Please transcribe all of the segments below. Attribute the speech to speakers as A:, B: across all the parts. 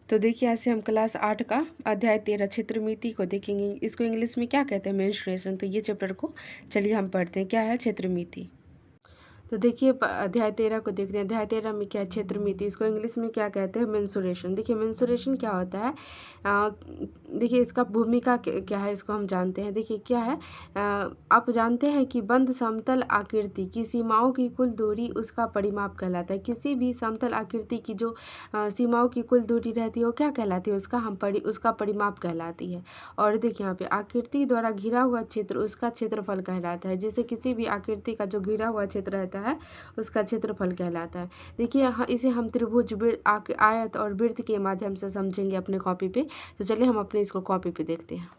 A: तो देखिए ऐसे हम क्लास 8 का अध्याय 13 क्षेत्रमिति को देखेंगे। इसको इंग्लिश में क्या कहते हैं? मेंस्ट्रुएशन। तो ये चैप्टर को चलिए हम पढ़ते हैं। क्या है क्षेत्रमिति? तो देखिए अध्याय 13 को देखते हैं। अध्याय 13 में क्या है? क्षेत्रमिति। इसको इंग्लिश में क्या कहते हैं? मेंस्ट्रुएशन। देखिए मेंस्ट्रुएशन क्या होता है? देखिए इसका भूमिका क्या है, इसको हम जानते हैं। देखिए क्या है, आप जानते हैं कि बंद समतल आकृति की सीमाओं की कुल दूरी उसका परिमाप कहलाता है। किसी भी समतल आकृति की जो सीमाओं की कुल दूरी रहती है वो क्या कहलाती है? उसका परिमाप कहलाती है। और देखिए यहाँ पे आकृति द्वारा घिरा हुआ क्षेत्र उसका क्षेत्रफल कहलाता है। जैसे किसी भी आकृति का जो घिरा हुआ क्षेत्र रहता है उसका क्षेत्रफल कहलाता है। देखिए यहाँ इसे हम त्रिभुज, आयत और वृत्त के माध्यम से समझेंगे अपने कॉपी पे। तो चलिए हम अपने इसको कॉपी पे देखते हैं।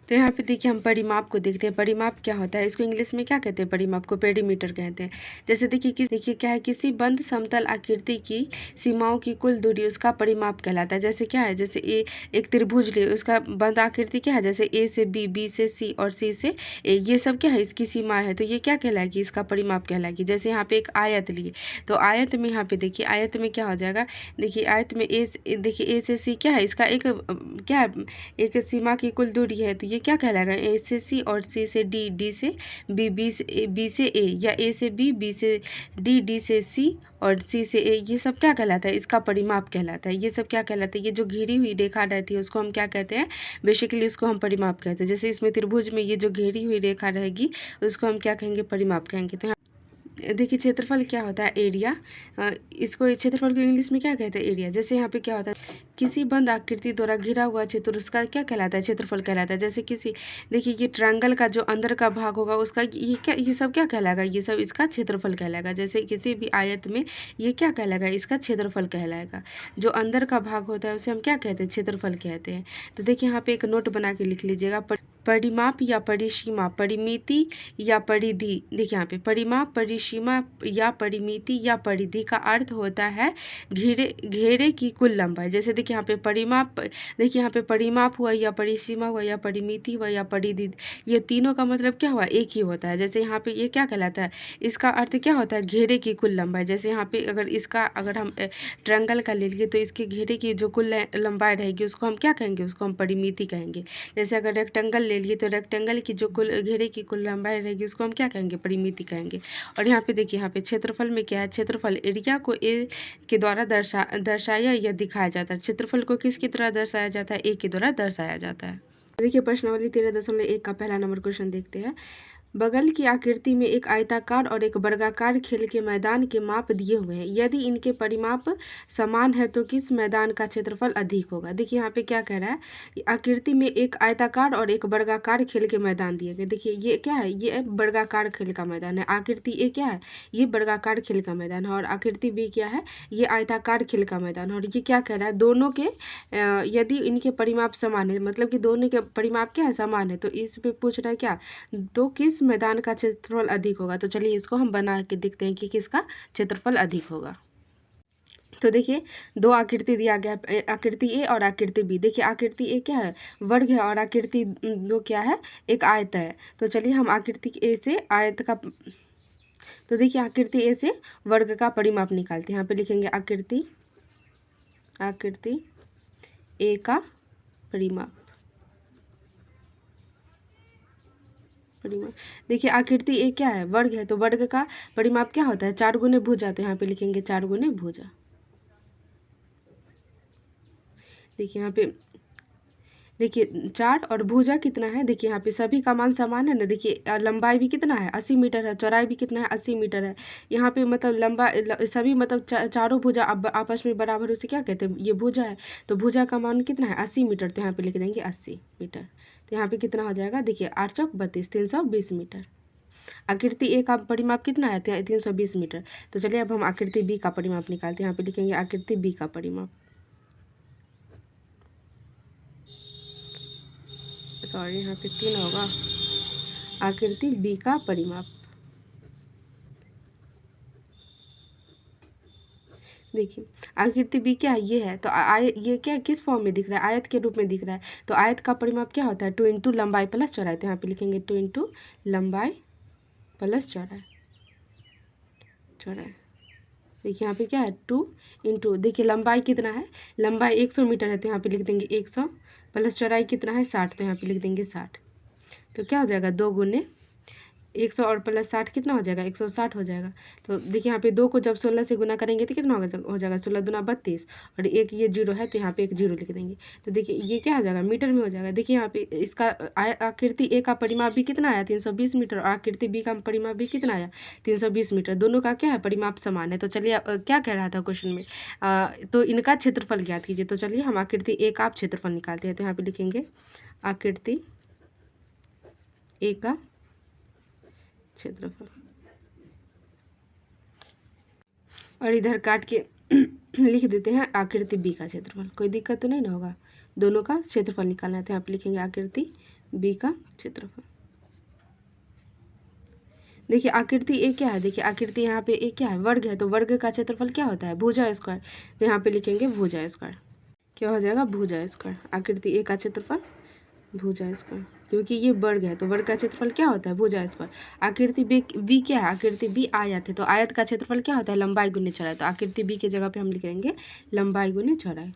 A: तो यहाँ पे देखिए हम परिमाप को देखते हैं। परिमाप क्या होता है? इसको इंग्लिश में क्या कहते हैं? परिमाप को पेरीमीटर कहते हैं। जैसे देखिए क्या है, किसी बंद समतल आकृति की सीमाओं की कुल दूरी उसका परिमाप कहलाता है। जैसे क्या है, जैसे एक त्रिभुज ले, उसका बंद आकृति क्या है? जैसे ए से बी, बी से सी और सी से ए, ये सब क्या है? इसकी सीमा है। तो ये क्या कहलाएगी? इसका परिमाप कहलाएगी। जैसे यहाँ पे एक आयत लिए, तो आयत में यहाँ पे देखिए आयत में क्या हो जाएगा? देखिए आयत में देखिए ए से सी क्या है? इसका एक क्या है? एक सीमा की कुल दूरी है। तो ये क्या कहलाएगा? ए से सी और सी से डी, डी से बी, बी से ए, या ए से बी, बी से डी, डी से सी और सी से ए, ये सब क्या कहलाता है? इसका परिमाप कहलाता है। ये सब क्या कहलाता है? ये जो घिरी हुई रेखा रहती है उसको हम क्या कहते हैं? बेसिकली इसको हम परिमाप कहते हैं। जैसे इसमें त्रिभुज में ये जो घेरी हुई रेखा रहेगी उसको हम क्या कहेंगे? परिमाप कहेंगे। तो देखिए क्षेत्रफल क्या होता है? एरिया। इसको क्षेत्रफल को इंग्लिश में क्या कहते हैं? एरिया। जैसे यहाँ पे क्या होता है, किसी बंद आकृति द्वारा घिरा हुआ क्षेत्र उसका क्या कहलाता है? क्षेत्रफल कहलाता है। जैसे देखिए ये ट्रायंगल का जो अंदर का भाग होगा उसका ये सब क्या कहलाएगा? ये सब इसका क्षेत्रफल कहलाएगा। जैसे किसी भी आयत में ये क्या कहलाएगा? इसका क्षेत्रफल कहलाएगा। जो अंदर का भाग होता है उसे हम क्या कहते हैं? क्षेत्रफल कहते हैं। तो देखिए यहाँ पे एक नोट बना के लिख लीजिएगा। परिमाप या परिसीमा, परिमिति या परिधि। देखिए यहाँ पे परिमाप, परिसीमा या परिमिति या परिधि का अर्थ होता है घेरे की कुल लंबाई। जैसे देखिए यहाँ पे परिमाप, देखिए यहाँ पे परिमाप हुआ या परिसीमा हुआ या परिमिति हुआ या परिधि, ये तीनों का मतलब क्या हुआ? एक ही होता है। जैसे यहाँ पे ये क्या कहलाता है? इसका अर्थ क्या होता है? घेरे की कुल लंबाई। जैसे यहाँ पे अगर हम ट्रायंगल का ले लिए तो इसके घेरे की जो कुल लंबाई रहेगी उसको हम क्या कहेंगे? उसको हम परिमिति कहेंगे। जैसे अगर रेक्टेंगल ले लिए तो रेक्टेंगल की जो कुल घेरे की कुल लंबाई रहेगी उसको हम क्या कहेंगे? परिमिति कहेंगे। और यहाँ पे देखिए यहाँ पे क्षेत्रफल में क्या है? क्षेत्रफल एरिया को ए के द्वारा दर्शाया या दिखाया जाता है। क्षेत्रफल को किसकी तरह दर्शाया जाता है? ए के द्वारा दर्शाया जाता है। देखिए प्रश्नावली 13.1 का पहला नंबर क्वेश्चन देखते हैं। बगल की आकृति में एक आयताकार और एक वर्गाकार खेल के मैदान के माप दिए हुए हैं। यदि इनके परिमाप समान है तो किस मैदान का क्षेत्रफल अधिक होगा? देखिए यहाँ पे क्या कह रहा है, आकृति में एक आयताकार और एक वर्गाकार खेल के मैदान दिए गए। देखिए ये क्या है? ये वर्गाकार खेल का मैदान है। आकृति ए क्या है? ये वर्गाकार खेल का मैदान है। और आकृति बी क्या है? ये आयताकार खेल का मैदान है। और ये क्या कह रहा है? दोनों के यदि इनके परिमाप समान है, मतलब कि दोनों के परिमाप क्या है? समान है। तो इस पे पूछ रहा है क्या? तो किस मैदान का क्षेत्रफल अधिक होगा? तो चलिए इसको हम बना के देखते हैं कि किसका क्षेत्रफल अधिक होगा। तो देखिए दो आकृति दिया गया है, आकृति ए और आकृति बी। देखिए आकृति ए क्या है? वर्ग है। और आकृति दो क्या है? एक आयत है। तो चलिए हम आकृति ए से आयत का, तो देखिए आकृति ए से वर्ग का परिमाप निकालते हैं। यहाँ पे लिखेंगे आकृति ए का परिमाप। देखिए आकृति ए क्या है? वर्ग है। तो वर्ग का परिमाप क्या होता है? 4 गुने भुजा। तो यहाँ पे लिखेंगे 4 गुने भुजा। देखिए यहाँ पे देखिए 4 और भुजा कितना है? देखिए यहाँ पे सभी का मान समान है ना। देखिए लंबाई भी कितना है? 80 मीटर है। चौड़ाई भी कितना है? 80 मीटर है। यहाँ पे मतलब सभी मतलब चारों भुजा आपस में बराबर, उसे क्या कहते हैं? ये भुजा है। तो भुजा का मान कितना है? 80 मीटर। तो यहाँ पे लिख देंगे 80 मीटर। तो यहाँ पे कितना हो जाएगा? देखिए 8 चौक 32, 320 मीटर। आकृति ए का परिमाप कितना है? 320 मीटर। तो चलिए अब हम आकृति बी का परिमाप निकालते हैं। यहाँ पे लिखेंगे आकृति बी का परिमाप, सॉरी यहाँ पे 3 होगा। आकृति बी का परिमाप, देखिए आकृति बी क्या है? ये है। तो ये क्या किस फॉर्म में दिख रहा है? आयत के रूप में दिख रहा है। तो आयत का परिमाप क्या होता है? 2 इंटू लंबाई प्लस चौड़ाई। तो यहाँ पे लिखेंगे 2 इंटू लंबाई प्लस चौड़ाई। देखिए यहाँ पे क्या है 2 इंटू, देखिए लंबाई कितना है, लंबाई 100 मीटर है तो यहाँ पे लिख देंगे 100, प्लस चौड़ाई कितना है 60 तो यहाँ पे लिख देंगे 60। तो क्या हो जाएगा 2 गुने 100 और प्लस 60 कितना हो जाएगा 160 हो जाएगा। तो देखिए यहाँ पे 2 को जब 16 से गुना करेंगे तो कितना हो जाएगा 16 दूना 32, और एक ये जीरो है तो यहाँ पे एक जीरो लिख देंगे। तो देखिए ये क्या हो जाएगा मीटर में हो जाएगा। देखिए यहाँ पे इसका आकृति ए का परिमाप भी कितना आया 320 मीटर, और आकृति बी का परिमाप भी कितना आया 320 मीटर। दोनों का क्या है परिमाप समान है। तो चलिए क्या कह रहा था क्वेश्चन में, तो इनका क्षेत्रफल ज्ञात कीजिए। तो चलिए हम आकृति ए का क्षेत्रफल निकालते हैं। तो यहाँ पे लिखेंगे आकृति ए का क्षेत्रफल, और इधर काट के लिख देते हैं आकृति बी का क्षेत्रफल। कोई दिक्कत तो नहीं ना होगा, दोनों का क्षेत्रफल निकालना है। तो यहाँ पे लिखेंगे आकृति बी का क्षेत्रफल। देखिए आकृति ए क्या है, देखिए आकृति यहाँ पे ए क्या है वर्ग है, तो वर्ग का क्षेत्रफल क्या होता है भुजा स्क्वायर। तो यहाँ पे लिखेंगे भुजा स्क्वायर, क्या हो जाएगा भुजा स्क्वायर। आकृति ए का क्षेत्रफल भुजा स्क्वायर, क्योंकि ये वर्ग है तो वर्ग का क्षेत्रफल क्या होता है भुजा स्क्वायर। आकृति बी क्या है, आकृति बी आयत है तो आयत का क्षेत्रफल क्या होता है लंबाई गुने चौड़ाई। तो आकृति बी के जगह पे हम लिख देंगे लंबाई गुने चौड़ाई।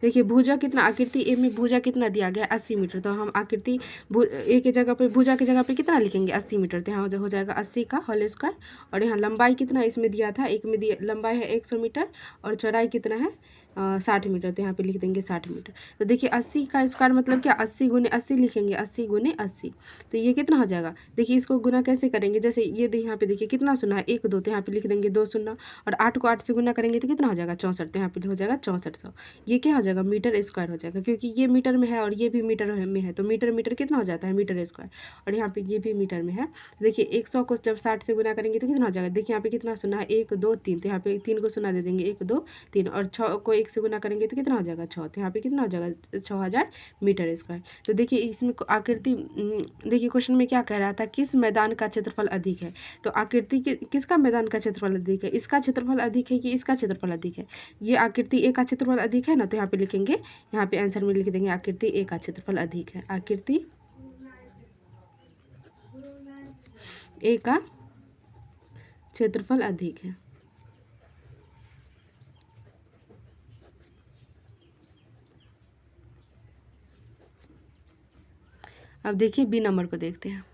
A: देखिए भुजा कितना, आकृति ए में भुजा कितना दिया गया 80 मीटर, तो हम आकृति ए के जगह पे भुजा के जगह पे कितना लिखेंगे 80 मीटर। तो यहाँ हो जाएगा 80 का होल स्क्वायर, और यहाँ लंबाई कितना इसमें दिया था, एक में दिया लंबाई है 100 मीटर और चौड़ाई कितना है 60 मीटर। तो यहाँ पे लिख देंगे 60 मीटर। तो देखिए 80 का स्क्वायर मतलब क्या 80 गुने 80 लिखेंगे, 80 गुने 80। तो ये कितना हो जाएगा, देखिए इसको गुना कैसे करेंगे, जैसे ये यहाँ पे देखिए कितना सुना है 1 2, तो यहाँ पे लिख देंगे 2 शून्य, और 8 को 8 से गुना करेंगे तो कितना हो जाएगा 64। तो यहाँ पे हो जाएगा 6400। ये क्या हो जाएगा मीटर स्क्वायर हो जाएगा, क्योंकि ये मीटर में है और ये भी मीटर में है, तो मीटर मीटर कितना हो जाता है मीटर स्क्वायर, और यहाँ पे ये भी मीटर में है। देखिए 100 को जब 60 से गुना करेंगे तो कितना हो जाएगा, देखिए यहाँ पे कितना सुना है 1 2 3, तो यहाँ पे 3 को सुना दे देंगे 1 2 3, और 6 को 1 से गुना करेंगे तो कितना हो जाएगा 6, तो यहाँ पे कितना हो जाएगा 6000 मीटर स्क्वायर। तो देखिए इसमें आकृति, देखिए क्वेश्चन में क्या कह रहा था किस मैदान का क्षेत्रफल अधिक है। तो आकृति किसका मैदान का क्षेत्रफल अधिक है, इसका क्षेत्रफल अधिक है कि इसका क्षेत्रफल अधिक है। ये आकृति ए का क्षेत्रफल अधिक है ना, तो यहाँ पे लिखेंगे, यहाँ पे आंसर में लिख देंगे आकृति ए का क्षेत्रफल अधिक है। आकृति ए का क्षेत्रफल अधिक है। अब देखिए बी नंबर को देखते हैं।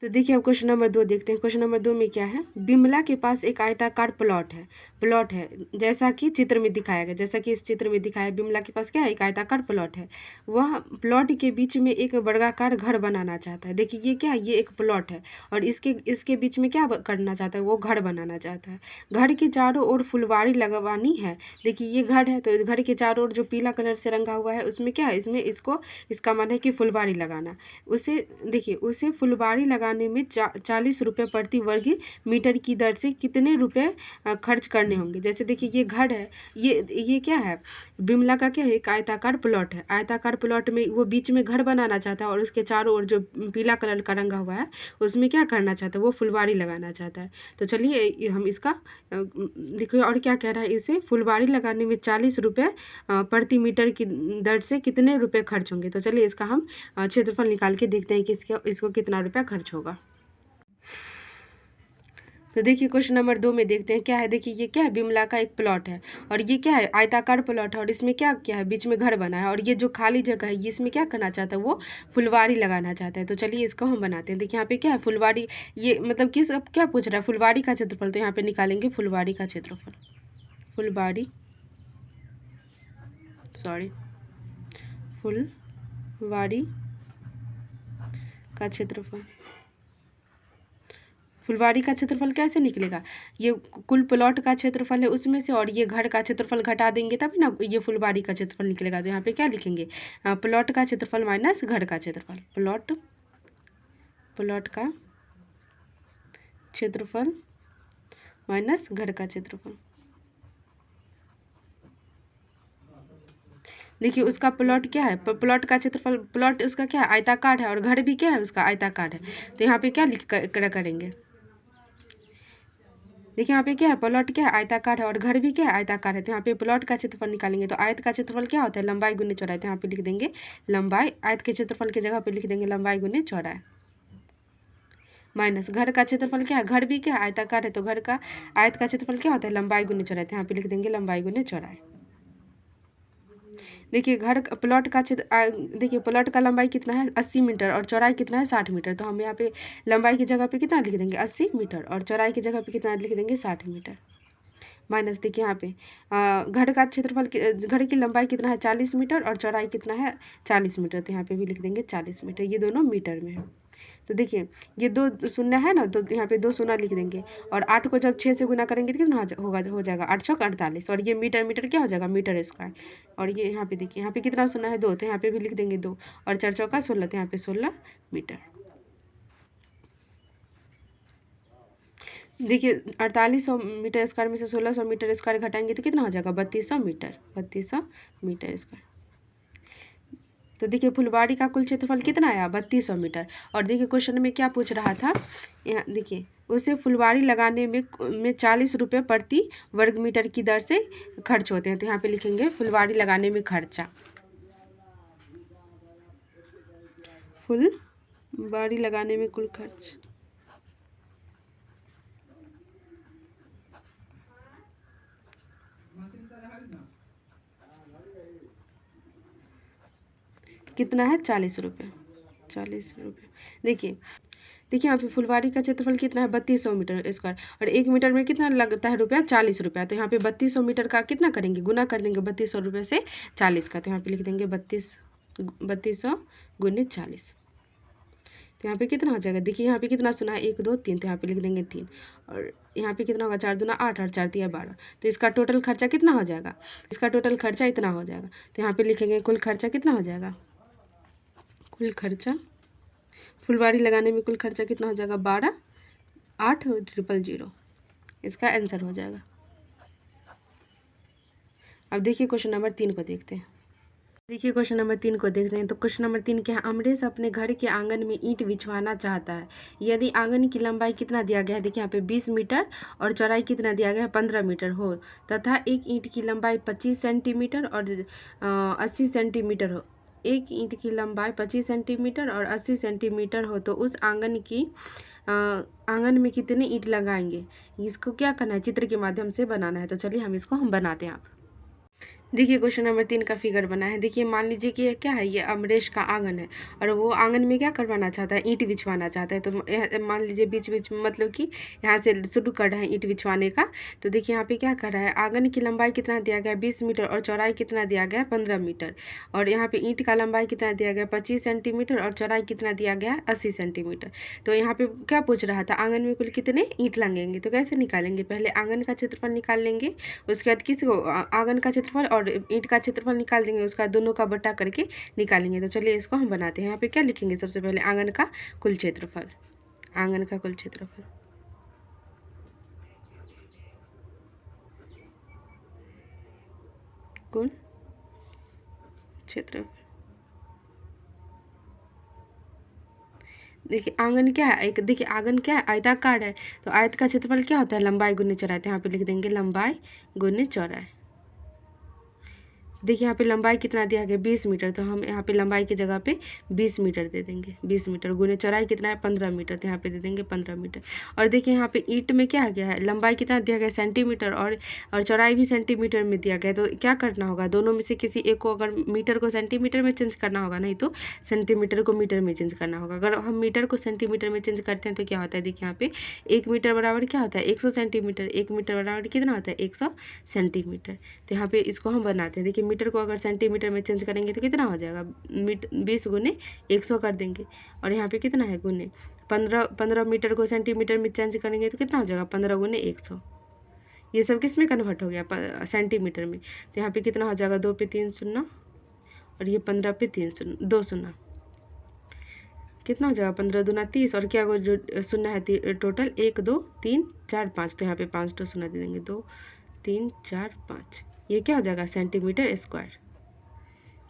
A: तो देखिए अब क्वेश्चन नंबर 2 देखते हैं। क्वेश्चन नंबर 2 में क्या है, बिमला के पास एक आयताकार प्लॉट है जैसा कि चित्र में दिखाया गया, जैसा कि इस चित्र में दिखाया है। बिमला के पास क्या है एक आयताकार प्लॉट है, वह प्लॉट के बीच में एक वर्गाकार घर बनाना चाहता है। देखिए ये क्या है, ये एक प्लॉट है और इसके बीच में क्या करना चाहता है, वो घर बनाना चाहता है। घर के चारों ओर फुलवारी लगवानी है। देखिए ये घर है तो घर के चारों ओर जो पीला कलर से रंगा हुआ है उसमें क्या है, इसमें इसका मन है कि फुलवारी लगाना। उसे फुलवारी लगाने में 40 रुपये प्रति वर्ग मीटर की दर से कितने रुपए खर्च करने होंगे। जैसे देखिए ये घर है, ये क्या है, बिमला का क्या है एक आयताकार प्लॉट है। आयताकार प्लॉट में वो बीच में घर बनाना चाहता है और उसके चारों ओर जो पीला कलर का रंगा हुआ है उसमें क्या करना चाहता है, वो फुलवारी लगाना चाहता है। तो चलिए हम इसका देखिए और क्या कह रहा है, इसे फुलवारी लगाने में 40 रुपये प्रति मीटर की दर से कितने रुपए खर्च होंगे। तो चलिए इसका हम क्षेत्रफल निकाल के देखते हैं कि इसको कितना रुपया खर्च होगा। तो देखिए क्वेश्चन नंबर 2 में देखते हैं क्या है। देखिए ये क्या है, बिमला का एक प्लॉट है और ये क्या है आयताकार प्लॉट है और इसमें क्या है बीच में घर बना है, और ये जो खाली जगह है इसमें क्या करना चाहता है, वो फुलवारी लगाना चाहता है। तो चलिए इसको हम बनाते हैं। देखिए यहाँ पे क्या है फुलवारी, ये मतलब क्या पूछ रहा है, फुलवारी का क्षेत्रफल। तो यहाँ पे निकालेंगे फुलवारी का क्षेत्रफल, फुलवारी का क्षेत्रफल। फुलवारी का क्षेत्रफल कैसे निकलेगा, ये कुल प्लॉट का क्षेत्रफल है उसमें से, और ये घर का क्षेत्रफल घटा देंगे तभी ना ये फुलवारी का क्षेत्रफल निकलेगा। तो यहाँ पे क्या लिखेंगे, प्लॉट का क्षेत्रफल माइनस घर का क्षेत्रफल, प्लॉट का क्षेत्रफल माइनस घर का क्षेत्रफल। देखिए उसका प्लॉट क्या है, प्लॉट का क्षेत्रफल, प्लॉट उसका क्या है आयताकार है और घर भी क्या है उसका आयताकार है। तो यहाँ पे क्या करेंगे, देखिए यहाँ पे क्या है प्लॉट क्या है आयताकार है और घर भी क्या है आयताकार है। तो यहाँ पे प्लॉट का क्षेत्रफल निकालेंगे तो आयत का क्षेत्रफल क्या होता है लंबाई गुने चौड़ाई। तो यहाँ पे लिख देंगे लंबाई, आयत के क्षेत्रफल की जगह पे लिख देंगे लंबाई गुने चौड़ाई। माइनस घर का क्षेत्रफल क्या है, घर भी क्या है, आयताकार है, तो घर का आयत का क्षेत्रफल क्या होता है, लंबाई गुने चौड़ाई। तो यहाँ पे लिख देंगे लंबाई गुने चौड़ाई। देखिए प्लॉट का देखिए प्लॉट का लंबाई कितना है 80 मीटर और चौड़ाई कितना है 60 मीटर। तो हम यहाँ पे लंबाई की जगह पे कितना लिख देंगे 80 मीटर और चौड़ाई की जगह पे कितना लिख देंगे 60 मीटर। माइनस देखिए यहाँ पे घर का क्षेत्रफल घर की लंबाई कितना है 40 मीटर और चौड़ाई कितना है 40 मीटर। तो यहाँ पे भी लिख देंगे 40 मीटर, ये दोनों मीटर में है। तो देखिए ये 2 शून्य है ना, तो यहाँ पे 2 शून्य लिख देंगे और 8 को जब 6 से गुना करेंगे तो कितना हो जाएगा 8 चौक 48 और ये मीटर मीटर क्या हो जाएगा मीटर स्क्वायर। और ये यहाँ पे देखिए यहाँ पे कितना शून्य है 2, तो यहाँ पे भी लिख देंगे 2 और 4 चौका 16, तो यहाँ पे 16 मीटर। देखिए 4800 मीटर स्क्वायर में से 1600 मीटर स्क्वायर घटाएंगे तो कितना हो जाएगा 3200 मीटर, 3200 मीटर स्क्वायर। तो देखिए फुलवाड़ी का कुल क्षेत्रफल कितना आया 3200 मीटर। और देखिए क्वेश्चन में क्या पूछ रहा था, यहाँ देखिए उसे फुलवाड़ी लगाने में 40 रुपये प्रति वर्ग मीटर की दर से खर्च होते हैं। तो यहाँ पे लिखेंगे फुलवाड़ी लगाने में खर्चा, फुलवाड़ी लगाने में कुल खर्च। कितना है 40 रुपये, 40 रुपये। देखिए यहाँ पे फुलवाड़ी का क्षेत्रफल कितना है 3200 मीटर स्क्वायर और 1 मीटर में कितना लगता है रुपया 40 रुपया। तो यहाँ पे 3200 मीटर का कितना करेंगे गुना कर देंगे 3200 रुपये से 40 का। तो यहाँ पे लिख देंगे 3200 गुने 40। तो यहाँ पे कितना हो जाएगा, देखिए यहाँ पे कितना सुना है 1 2 3, तो यहाँ पे लिख देंगे 3 और यहाँ पे कितना होगा 4 दूना 8 और 4 तिया 12। तो इसका टोटल खर्चा कितना हो जाएगा, इसका टोटल खर्चा इतना हो जाएगा। तो यहाँ पे लिखेंगे कुल खर्चा कितना हो जाएगा, कुल खर्चा फुलवाड़ी लगाने में कुल खर्चा कितना हो जाएगा 12,800,000। इसका आंसर हो जाएगा। अब देखिए क्वेश्चन नंबर 3 को देखते हैं। देखिए क्वेश्चन नंबर 3 को देखते हैं। तो क्वेश्चन नंबर 3 क्या है, अमरीश अपने घर के आंगन में ईंट बिछवाना चाहता है। यदि आंगन की लंबाई कितना दिया गया है, देखिए यहाँ पे 20 मीटर और चौड़ाई कितना दिया गया है 15 मीटर हो तथा एक ईंट की लंबाई 25 सेंटीमीटर और 80 सेंटीमीटर हो। एक ईंट की लंबाई 25 सेंटीमीटर और 80 सेंटीमीटर हो तो उस आंगन में कितने ईंट लगाएंगे। इसको क्या करना है, चित्र के माध्यम से बनाना है। तो चलिए हम बनाते हैं। आप देखिए क्वेश्चन नंबर 3 का फिगर बना है। देखिए मान लीजिए कि ये क्या है, ये अमरेश का आंगन है और वो आंगन में क्या करवाना चाहता है, ईंट बिछवाना चाहता है। तो मान लीजिए बीच बीच में मतलब कि यहाँ से शुरू कर रहे हैं ईंट बिछवाने का। तो देखिए यहाँ पे क्या कर रहा है, आंगन की लंबाई कितना दिया गया 20 मीटर और चौड़ाई कितना दिया गया 15 मीटर और यहाँ पे ईंट का लंबाई कितना दिया गया 25 सेंटीमीटर और चौड़ाई कितना दिया गया 80 सेंटीमीटर। तो यहाँ पे क्या पूछ रहा था, आंगन में कुल कितने ईंट लगेंगे। तो कैसे निकालेंगे, पहले आंगन का क्षेत्रफल निकाल लेंगे, उसके बाद किसको आंगन का क्षेत्रफल और ईंट का क्षेत्रफल निकाल देंगे, उसका दोनों का बटा करके निकालेंगे। तो चलिए इसको हम बनाते हैं। यहाँ पे क्या लिखेंगे, सबसे पहले आंगन का कुल क्षेत्रफल, आंगन का कुल क्षेत्रफल कुल क्षेत्रफल। देखिए आंगन क्या है, एक देखिए आंगन क्या है आयताकार है, तो आयत का क्षेत्रफल क्या होता है लंबाई गुने चौड़ाई। तो यहाँ पे लिख देंगे लंबाई गुने चौड़ाई। देखिए यहाँ पे लंबाई कितना दिया गया 20 मीटर, तो हम यहाँ पे लंबाई की जगह पे 20 मीटर दे देंगे। 20 मीटर गुने चौड़ाई कितना है 15 मीटर, तो यहाँ पे दे देंगे 15 मीटर। और देखिए यहाँ पे ईंट में क्या आ गया है, लंबाई कितना दिया गया सेंटीमीटर और चौड़ाई भी सेंटीमीटर में दिया गया है। तो क्या करना होगा, दोनों में से किसी एक को, अगर मीटर को सेंटीमीटर में चेंज करना होगा, नहीं तो सेंटीमीटर को मीटर में चेंज करना होगा। अगर हम मीटर को सेंटीमीटर में चेंज करते हैं तो क्या होता है, देखिए यहाँ पे 1 मीटर बराबर क्या होता है 100 सेंटीमीटर, 1 मीटर बराबर कितना होता है 100 सेंटीमीटर। तो यहाँ पे इसको हम बनाते हैं। देखिए मीटर को अगर सेंटीमीटर में चेंज करेंगे तो कितना हो जाएगा 20 गुने 100 कर देंगे और यहाँ पे कितना है गुने 15 मीटर को सेंटीमीटर में चेंज करेंगे तो कितना हो जाएगा 15 गुने 100। ये सब किस में कन्वर्ट हो गया सेंटीमीटर में। तो यहाँ पे कितना हो जाएगा 2 पे 3 शून्य और ये 15 पे 3 शून्य 2 शून्य, कितना हो जाएगा 15 दूना 30 और क्या जो शून्य है टोटल 1 2 3 4 5। तो यहाँ पे 5 तो शून्य दे देंगे 2 3 4 5। ये क्या हो जाएगा सेंटीमीटर स्क्वायर,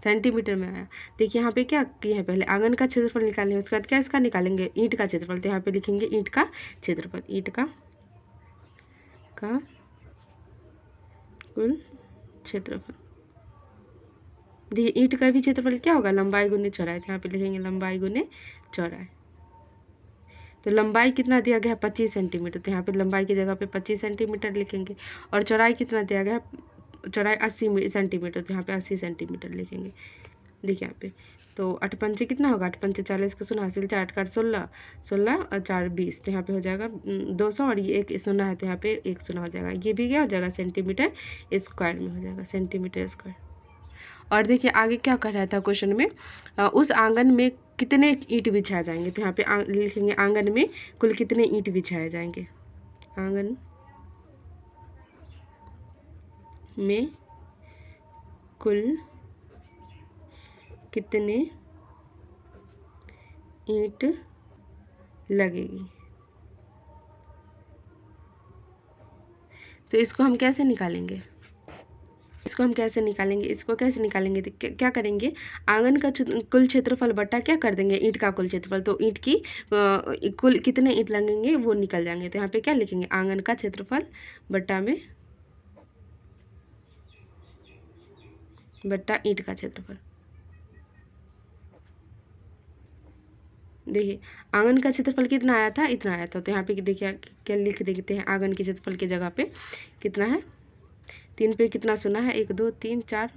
A: सेंटीमीटर में आया। देखिए यहाँ पे क्या किए हैं, पहले आंगन का क्षेत्रफल निकालेंगे, उसके बाद क्या इसका निकालेंगे ईंट का क्षेत्रफल। तो यहाँ पे लिखेंगे ईंट का क्षेत्रफल, ईंट का कुल क्षेत्रफल। देखिए ईंट का भी क्षेत्रफल क्या होगा लंबाई गुने चौड़ाई। तो यहाँ पे लिखेंगे लंबाई गुने चौड़ाई। तो लंबाई कितना दिया गया है 25 सेंटीमीटर, तो यहाँ पे लंबाई की जगह पे 25 सेंटीमीटर लिखेंगे। और चौड़ाई कितना दिया गया है, चौड़ाई 80 सेंटीमीटर, तो यहाँ पे 80 सेंटीमीटर लिखेंगे। देखिए यहाँ पे तो 8 पंचे कितना होगा, 8 पंचे 40 का 16 हासिल 4 8 का 16, 16 और 4 20, तो यहाँ पे हो जाएगा 200 और ये एक शून्य है तो यहाँ पे एक शून्य हो जाएगा। ये भी क्या हो जाएगा सेंटीमीटर स्क्वायर में हो जाएगा, सेंटीमीटर स्क्वायर। और देखिए आगे क्या कर रहा था क्वेश्चन में, उस आंगन में कितने ईंट बिछाए जाएंगे, तो यहाँ पे लिखेंगे आंगन में कुल कितने ईंट बिछाए जाएंगे, आंगन में कुल कितने ईंट लगेगी। तो इसको हम कैसे निकालेंगे, इसको कैसे निकालेंगे, तो क्या करेंगे, आंगन का कुल क्षेत्रफल बटा क्या कर देंगे, ईंट का कुल क्षेत्रफल, तो ईंट की कुल कितने ईंट लगेंगे वो निकल जाएंगे। तो यहाँ पे क्या लिखेंगे, आंगन का क्षेत्रफल बटा में बटा ईंट का क्षेत्रफल। देखिए आंगन का क्षेत्रफल कितना आया था, इतना आया था, तो यहाँ पे देखिए क्या लिख देते हैं, आंगन के क्षेत्रफल की जगह पे कितना है, 3 पे कितना शून्य है, 1 2 3 4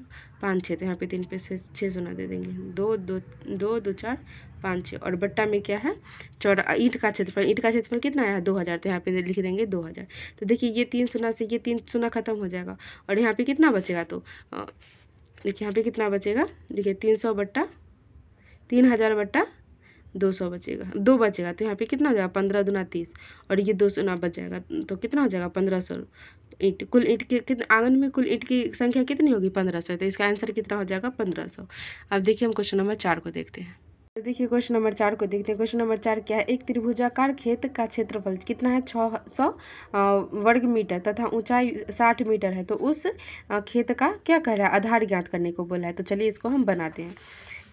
A: 5 6, तो यहाँ पे 3 पे 6 शून्य दे देंगे, 2 2 2 2 4 5 6, और बट्टा में क्या है, चौड़ा ईंट का क्षेत्रफल कितना आया 2000, तो यहाँ पे लिख देंगे 2000। तो देखिए ये 3 शून्य से ये 3 शून्य खत्म हो जाएगा, और यहाँ पे कितना बचेगा, तो देखिए यहाँ पे कितना बचेगा, देखिए 300 बट्टा 3000 बट्टा 200 बचेगा, 2 बचेगा, तो यहाँ पे कितना हो जाएगा 15 दूना 30, और ये 2 शून्य बच जाएगा, तो कितना हो जाएगा 1500 ईंट। कुल ईंट के कितने, आंगन में कुल ईंट की संख्या कितनी होगी 1500, तो इसका आंसर कितना हो जाएगा 1500। अब देखिए हम क्वेश्चन नंबर 4 को देखते हैं। तो देखिए क्वेश्चन नंबर 4 को देखते हैं। क्वेश्चन नंबर 4 क्या है, एक त्रिभुजाकार खेत का क्षेत्रफल कितना है 600 वर्ग मीटर तथा ऊंचाई 60 मीटर है, तो उस खेत का क्या कह रहा है, आधार ज्ञात करने को बोला है। तो चलिए इसको हम बनाते हैं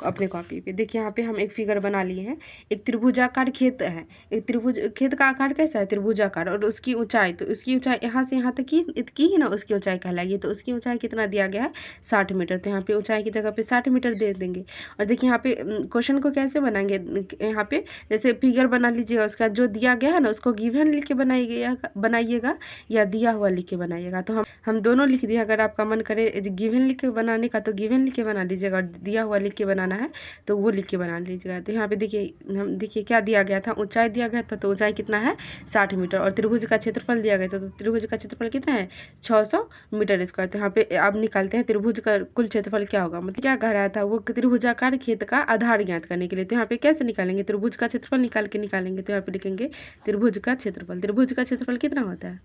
A: अपने कॉपी पे। देखिए यहाँ पे हम एक फिगर बना लिए हैं, एक त्रिभुजाकार खेत है, एक त्रिभुज, खेत का आकार कैसा है त्रिभुजाकार, और उसकी ऊंचाई, तो उसकी ऊंचाई यहाँ से यहाँ तक की ही ना उसकी ऊंचाई कहलाएगी, तो उसकी ऊंचाई कितना दिया गया है 60 मीटर, तो यहाँ पे ऊंचाई की जगह पे 60 मीटर दे देंगे। और देखिए यहाँ पे क्वेश्चन को कैसे बनाएंगे, यहाँ पे जैसे फिगर बना लीजिएगा, उसका जो दिया गया है ना उसको गिवन लिख के बनाइएगा या दिया हुआ लिख के बनाइएगा। तो हम दोनों लिख दिए, अगर आपका मन करे गिवन लिख के बनाने का तो गिवन लिख के बना लीजिएगा, और दिया हुआ लिख के बनाना है तो वो लिख के बना लीजिएगा। तो यहाँ पे देखिए क्या दिया गया था, ऊंचाई दिया गया था, तो ऊंचाई कितना है 60 मीटर, और त्रिभुज का क्षेत्रफल दिया गया था, तो त्रिभुज का क्षेत्रफल कितना है 600 मीटर स्क्वायर। तो यहाँ पे आप निकालते हैं त्रिभुज का कुल क्षेत्रफल क्या होगा, मतलब क्या कह रहा था वो, त्रिभुजाकार खेत का आधार ज्ञात करने के लिए। तो यहाँ पे कैसे निकालेंगे, त्रिभुज का क्षेत्रफल निकालेंगे, तो यहाँ पे लिखेंगे त्रिभुज का क्षेत्रफल। त्रिभुज का क्षेत्रफल कितना होता है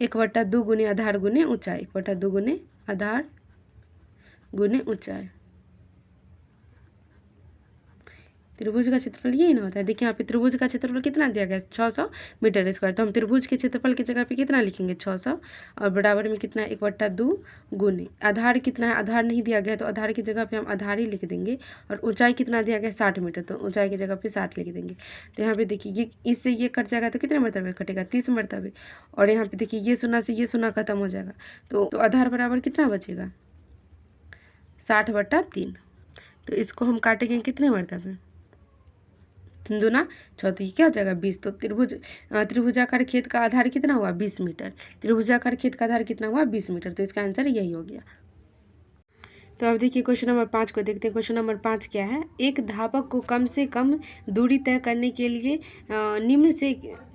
A: 1/2 गुने आधार गुने ऊंचाई, 1/2 गुने आधार गुने ऊंचाई। त्रिभुज का क्षेत्रफल यही ना होता है। देखिए यहाँ पे त्रिभुज का क्षेत्रफल कितना दिया गया है 600 मीटर स्क्वायर, तो हम त्रिभुज के क्षेत्रफल की जगह पे कितना लिखेंगे 600, और बराबर में कितना है 1/2 गुने आधार कितना है, आधार नहीं दिया गया तो आधार की जगह पे हम आधार ही लिख देंगे, और ऊंचाई कितना दिया गया 60 मीटर, तो ऊंचाई की जगह पे 60 लिख देंगे। तो यहाँ पे देखिए ये इससे ये कट जाएगा तो कितने मरतबे कटेगा 30 मरतबे, और यहाँ पे देखिए ये शून्य से ये शून्य खत्म हो जाएगा, तो आधार बराबर कितना बचेगा 60/3। तो इसको हम काटेंगे कितने मरतबे 3 दूना 6, तो ये क्या हो जाएगा 20। तो त्रिभुजाकार खेत का आधार कितना हुआ 20 मीटर, त्रिभुजाकार खेत का आधार कितना हुआ 20 मीटर, तो इसका आंसर यही हो गया। तो अब देखिए क्वेश्चन नंबर 5 को देखते हैं। क्वेश्चन नंबर 5 क्या है, एक धावक को कम से कम दूरी तय करने के लिए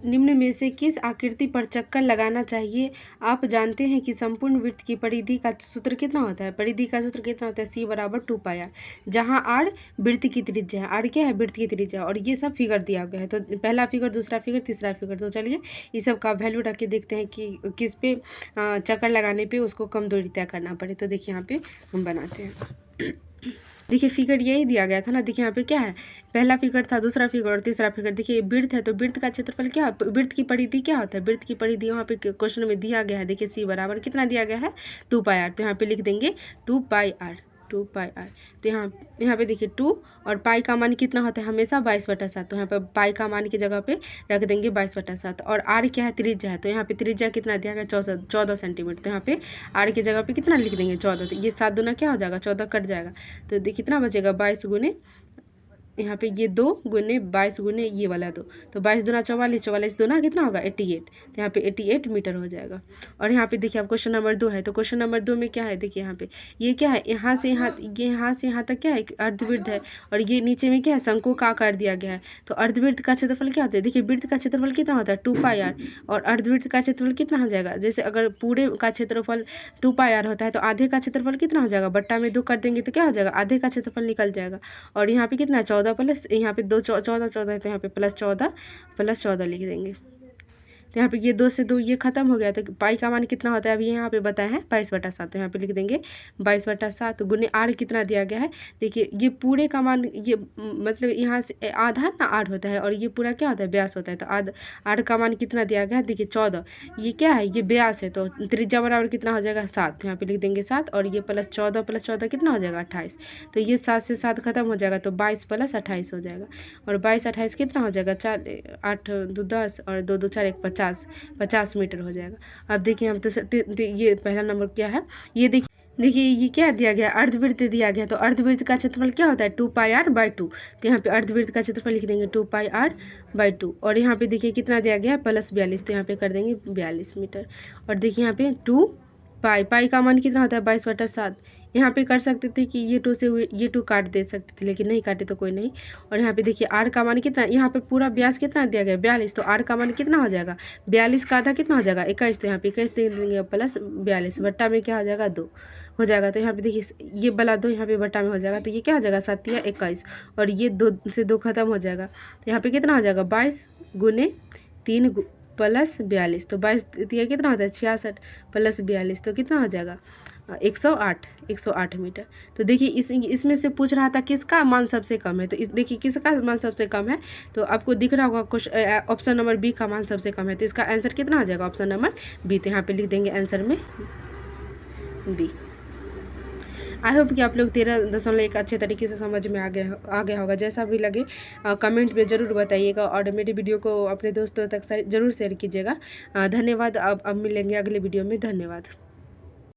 A: निम्न में से किस आकृति पर चक्कर लगाना चाहिए। आप जानते हैं कि संपूर्ण वृत्त की परिधि का सूत्र कितना होता है, परिधि का सूत्र कितना होता है C = 2πr, जहाँ r वृत्त की त्रिज्या है, r क्या है वृत्त की त्रिज्या, और ये सब फिगर दिया गया है। तो पहला फिगर, दूसरा फिगर, तीसरा फिगर, तो चलिए ये सब का वैल्यू रख के देखते हैं कि किस पे चक्कर लगाने पे उसको कम दूरी तय करना पड़े। तो देखिए यहाँ पे हम बनाते हैं। देखिए फिगर यही दिया गया था ना, देखिए यहाँ पे क्या है, पहला फिगर था, दूसरा फिगर और तीसरा फिगर। देखिए वृत्त है तो वृत्त का क्षेत्रफल क्या, वृत्त की परिधि क्या होता है, वृत्त की परिधि यहाँ पे क्वेश्चन में दिया गया है। देखिए C बराबर कितना दिया गया है 2πr, तो यहाँ पे लिख देंगे 2πr। तो यहाँ पे देखिए 2 और पाई का मान कितना होता है हमेशा 22/7, तो यहाँ पे पाई का मान की जगह पे रख देंगे 22/7, और r क्या है त्रिज्या है, तो यहाँ पे त्रिज्या कितना दिया गया 14 सेंटीमीटर, तो यहाँ पे r की जगह पे कितना लिख देंगे 14, तो ये 7 दूना क्या हो जाएगा 14 कट जाएगा, तो कितना बचेगा 22 गुने यहाँ पे ये 2 गुने 22 गुने ये वाला 2, तो 22 दूना 44, 44 दूना कितना होगा 88, तो यहाँ पे 88 मीटर हो जाएगा। और यहाँ पे देखिए अब क्वेश्चन नंबर 2 है, तो क्वेश्चन नंबर 2 में क्या है देखिए यहाँ पे ये क्या है, यहाँ से यहाँ तक क्या है अर्धवृत्त है, और ये नीचे में क्या है शंकु का आकार दिया गया है। तो अर्धवृत्त का क्षेत्रफल क्या होता है, देखिए वृत्त का क्षेत्रफल कितना होता है 2πr, और अर्धवृत्त का क्षेत्रफल कितना हो जाएगा, जैसे अगर पूरे का क्षेत्रफल 2πr होता है तो आधे का क्षेत्रफल कितना हो जाएगा, बट्टा में 2 कर देंगे तो क्या हो जाएगा, आधे का क्षेत्रफल निकल जाएगा। और यहाँ पे कितना 14 प्लस यहाँ पे 2 14 14 है, तो यहाँ पे +14 लिख देंगे। तो यहाँ पे ये 2 से 2 ये खत्म हो गया, तो पाई का मान कितना होता है अभी यहाँ पे बताया है 22/7, तो यहाँ पे लिख देंगे 22/7 गुने आर कितना दिया गया है। देखिए ये पूरे का मान ये मतलब यहाँ से आधा ना आर होता है, और ये पूरा क्या होता है व्यास होता है, तो आर का मान कितना दिया गया है देखिए 14, ये क्या है ये व्यास है, तो त्रिज्या बराबर कितना हो जाएगा 7, तो यहाँ पे लिख देंगे 7, और ये +14 कितना हो जाएगा 28, तो ये 7 से 7 खत्म हो जाएगा, तो 22 + 28 हो जाएगा। और 22 28 कितना हो जाएगा 4 8 2 10 और 2 2 4 1 50 मीटर हो जाएगा। अब देखिए हम तो ये पहला नंबर क्या है, ये देखिए ये क्या दिया गया अर्धवृत्त दिया गया, तो अर्धवृत्त का क्षेत्रफल क्या होता है 2πr/2, तो यहाँ पे अर्धवृत्त का क्षेत्रफल लिख देंगे 2πr/2, और यहाँ पे देखिए कितना दिया गया है +42, तो यहाँ पे कर देंगे 42 मीटर। और देखिए यहाँ पे 2 पाई का मान कितना होता है 22/7, यहाँ पे कर सकते थे कि ये 2 से ये 2 काट दे सकते थे, लेकिन नहीं काटे तो कोई नहीं। और यहाँ पे देखिए आर का मान कितना, यहाँ पे पूरा व्यास कितना दिया गया 42, तो आर का मान कितना हो जाएगा 42 का आधा कितना हो जाएगा 21, तो यहाँ पे 21 दे देंगे +42 बट्टा में क्या हो जाएगा 2 हो जाएगा। तो यहाँ पे देखिए ये वाला 2 यहाँ पे बट्टा में हो जाएगा, तो ये क्या हो जाएगा 7 या 21, और ये 2 से 2 खत्म हो जाएगा, तो यहाँ पे कितना हो जाएगा 22 गुने 3 +42, तो 22 ये कितना होता है 66 +42, तो कितना हो जाएगा 108 मीटर। तो देखिए इसमें से पूछ रहा था किसका मान सबसे कम है, तो देखिए किसका मान सबसे कम है, तो आपको दिख रहा होगा कुछ ऑप्शन नंबर बी का मान सबसे कम है, तो इसका आंसर कितना हो जाएगा ऑप्शन नंबर बी, तो यहाँ पे लिख देंगे आंसर में बी। आई होप कि आप लोग 13.1 अच्छे तरीके से समझ में आ गया होगा। जैसा भी लगे कमेंट में ज़रूर बताइएगा, और मेरी वीडियो को अपने दोस्तों तक ज़रूर शेयर कीजिएगा। धन्यवाद। अब मिलेंगे अगले वीडियो में। धन्यवाद।